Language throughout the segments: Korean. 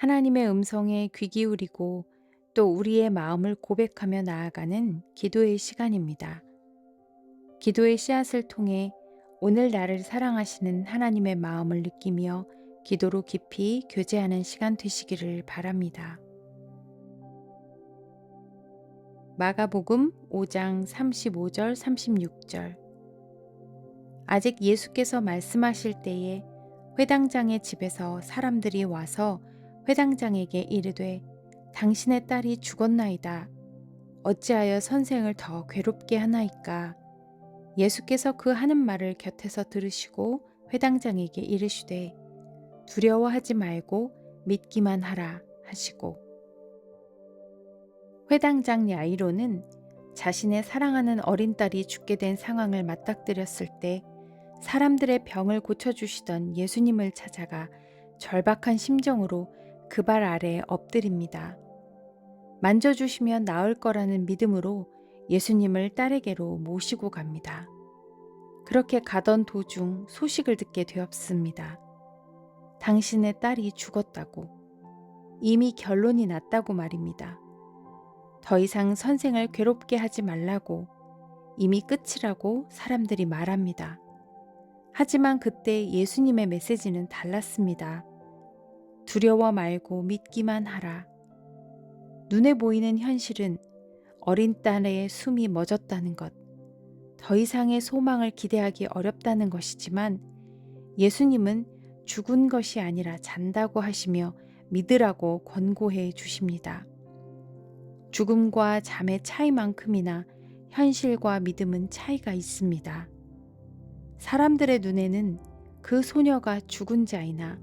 하나님의 음성에 귀 기울이고 또 우리의 마음을 고백하며 나아가는 기도의 시간입니다. 기도의 씨앗을 통해 오늘 나를 사랑하시는 하나님의 마음을 느끼며 기도로 깊이 교제하는 시간 되시기를 바랍니다. 마가복음 5장 35절 36절. 아직 예수께서 말씀하실 때에 회당장의 집에서 사람들이 와서 회당장에게 이르되 당신의 딸이 죽었나이다. 어찌하여 선생을 더 괴롭게 하나이까? 예수께서 그 하는 말을 곁에서 들으시고 회당장에게 이르시되 두려워하지 말고 믿기만 하라 하시고. 회당장 야이로는 자신의 사랑하는 어린 딸이 죽게 된 상황을 맞닥뜨렸을 때 사람들의 병을 고쳐주시던 예수님을 찾아가 절박한 심정으로 그 발 아래에 엎드립니다. 만져주시면 나을 거라는 믿음으로 예수님을 딸에게로 모시고 갑니다. 그렇게 가던 도중 소식을 듣게 되었습니다. 당신의 딸이 죽었다고. 이미 결론이 났다고 말입니다. 더 이상 선생을 괴롭게 하지 말라고, 이미 끝이라고 사람들이 말합니다. 하지만 그때 예수님의 메시지는 달랐습니다. 두려워 말고 믿기만 하라. 눈에 보이는 현실은 어린 딸의 숨이 멎었다는 것, 더 이상의 소망을 기대하기 어렵다는 것이지만 예수님은 죽은 것이 아니라 잔다고 하시며 믿으라고 권고해 주십니다. 죽음과 잠의 차이만큼이나 현실과 믿음은 차이가 있습니다. 사람들의 눈에는 그 소녀가 죽은 자이나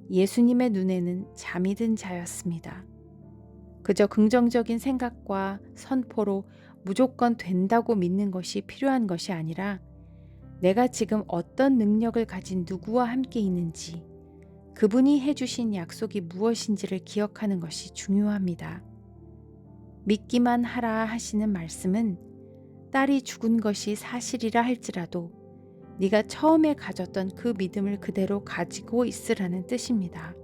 예수님의 눈에는 잠이 든 자였습니다. 그저 긍정적인 생각과 선포로 무조건 된다고 믿는 것이 필요한 것이 아니라 내가 지금 어떤 능력을 가진 누구와 함께 있는지, 그분이 해주신 약속이 무엇인지를 기억하는 것이 중요합니다. 믿기만 하라 하시는 말씀은 딸이 죽은 것이 사실이라 할지라도 네가 처음에 가졌던 그 믿음을 그대로 가지고 있으라는 뜻입니다.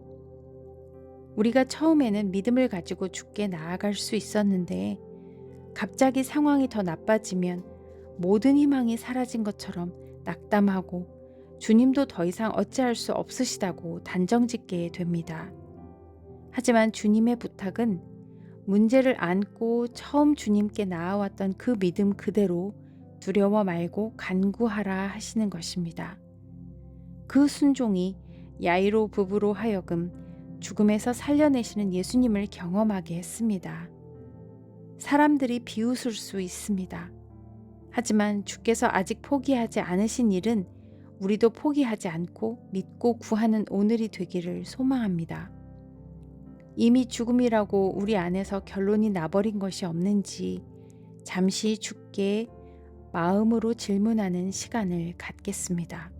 우리가 처음에는 믿음을 가지고 주께 나아갈 수 있었는데 갑자기 상황이 더 나빠지면 모든 희망이 사라진 것처럼 낙담하고 주님도 더 이상 어찌할 수 없으시다고 단정짓게 됩니다. 하지만 주님의 부탁은 문제를 안고 처음 주님께 나아왔던 그 믿음 그대로 두려워 말고 간구하라 하시는 것입니다. 그 순종이 야이로 부부로 하여금 죽음에서 살려내시는 예수님을 경험하게 했습니다. 사람들이 비웃을 수 있습니다. 하지만 주께서 아직 포기하지 않으신 일은 우리도 포기하지 않고 믿고 구하는 오늘이 되기를 소망합니다. 이미 죽음이라고 우리 안에서 결론이 나버린 것이 없는지 잠시 주께 마음으로 질문하는 시간을 갖겠습니다.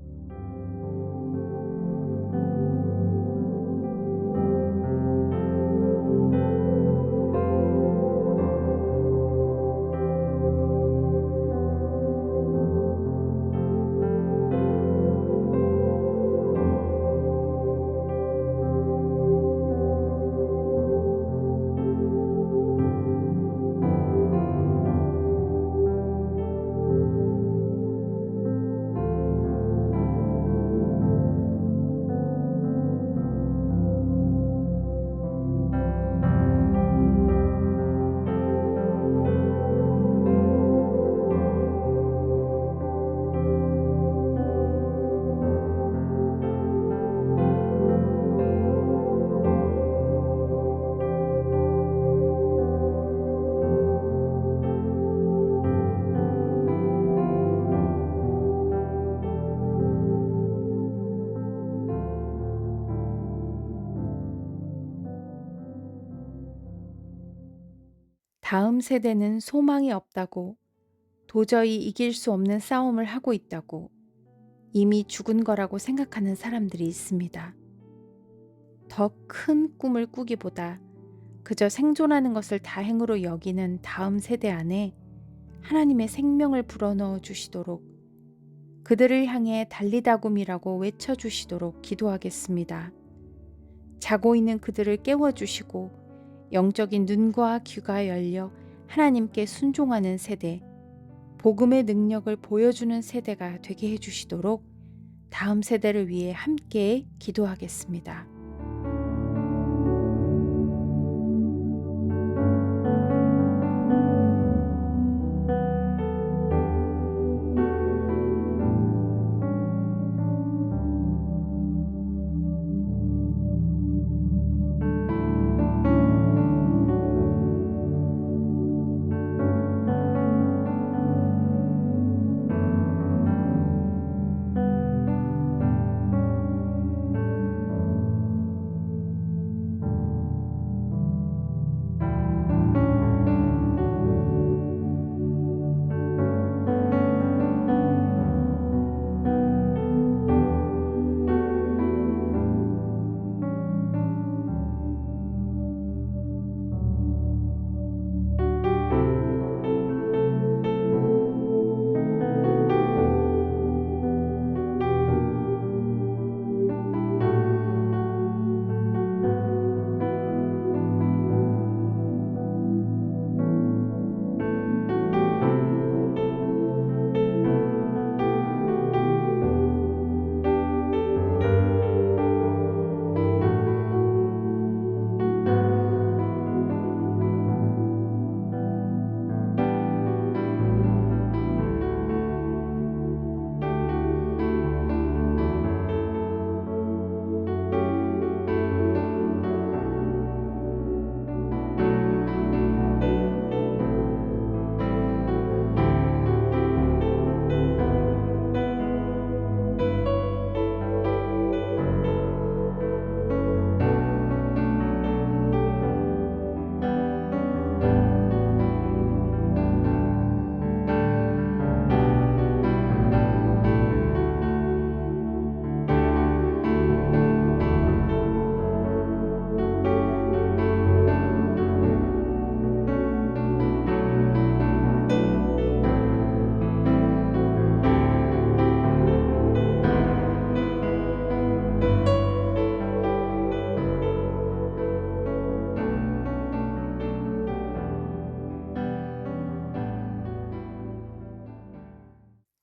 다음 세대는 소망이 없다고, 도저히 이길 수 없는 싸움을 하고 있다고, 이미 죽은 거라고 생각하는 사람들이 있습니다. 더 큰 꿈을 꾸기보다 그저 생존하는 것을 다행으로 여기는 다음 세대 안에 하나님의 생명을 불어넣어 주시도록, 그들을 향해 달리다굼이라고 외쳐주시도록 기도하겠습니다. 자고 있는 그들을 깨워주시고 영적인 눈과 귀가 열려 하나님께 순종하는 세대, 복음의 능력을 보여주는 세대가 되게 해주시도록 다음 세대를 위해 함께 기도하겠습니다.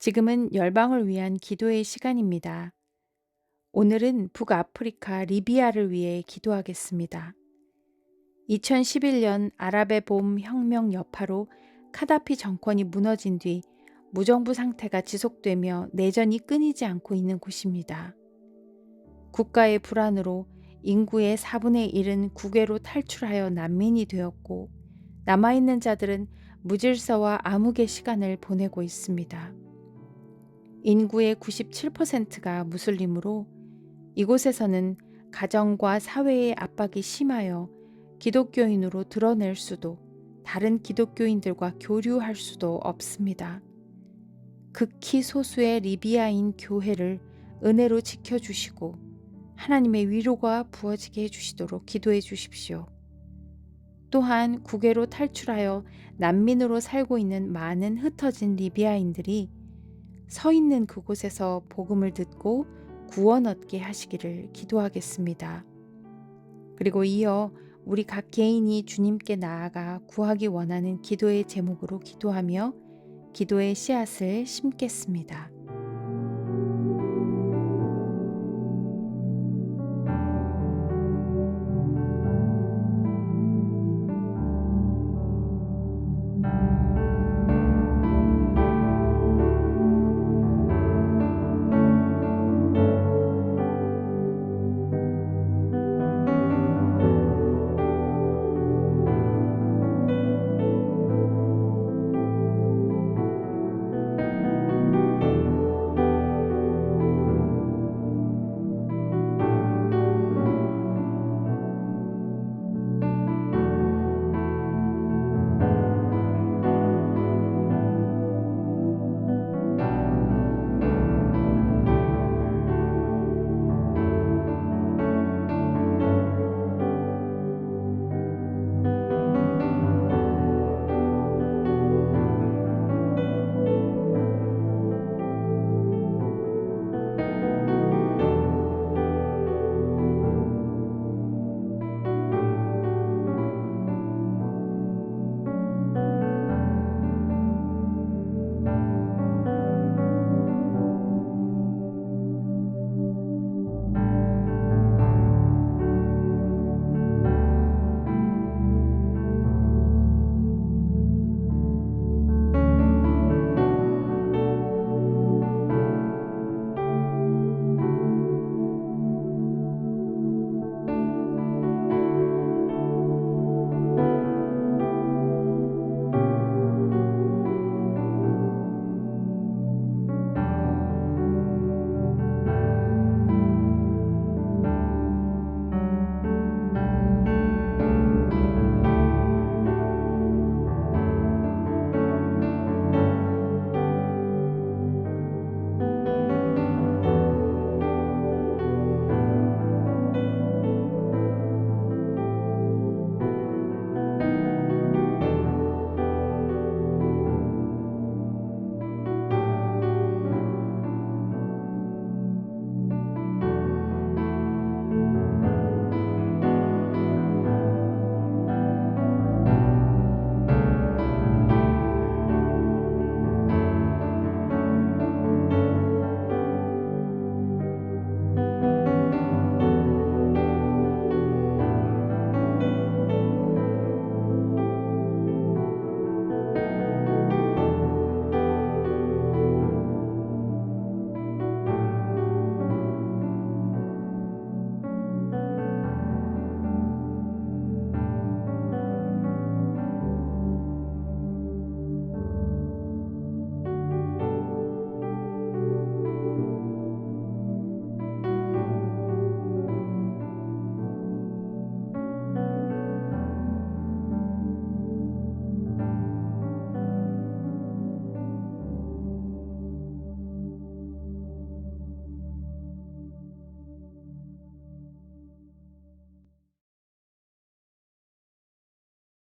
지금은 열방을 위한 기도의 시간입니다. 오늘은 북아프리카 리비아를 위해 기도하겠습니다. 2011년 아랍의 봄 혁명 여파로 카다피 정권이 무너진 뒤 무정부 상태가 지속되며 내전이 끊이지 않고 있는 곳입니다. 국가의 불안으로 인구의 4분의 1은 국외로 탈출하여 난민이 되었고 남아있는 자들은 무질서와 암흑의 시간을 보내고 있습니다. 인구의 97%가 무슬림으로 이곳에서는 가정과 사회의 압박이 심하여 기독교인으로 드러낼 수도 다른 기독교인들과 교류할 수도 없습니다. 극히 소수의 리비아인 교회를 은혜로 지켜주시고 하나님의 위로가 부어지게 해주시도록 기도해 주십시오. 또한 국외로 탈출하여 난민으로 살고 있는 많은 흩어진 리비아인들이 서 있는 그곳에서 복음을 듣고 구원 얻게 하시기를 기도하겠습니다. 그리고 이어 우리 각 개인이 주님께 나아가 구하기 원하는 기도의 제목으로 기도하며 기도의 씨앗을 심겠습니다.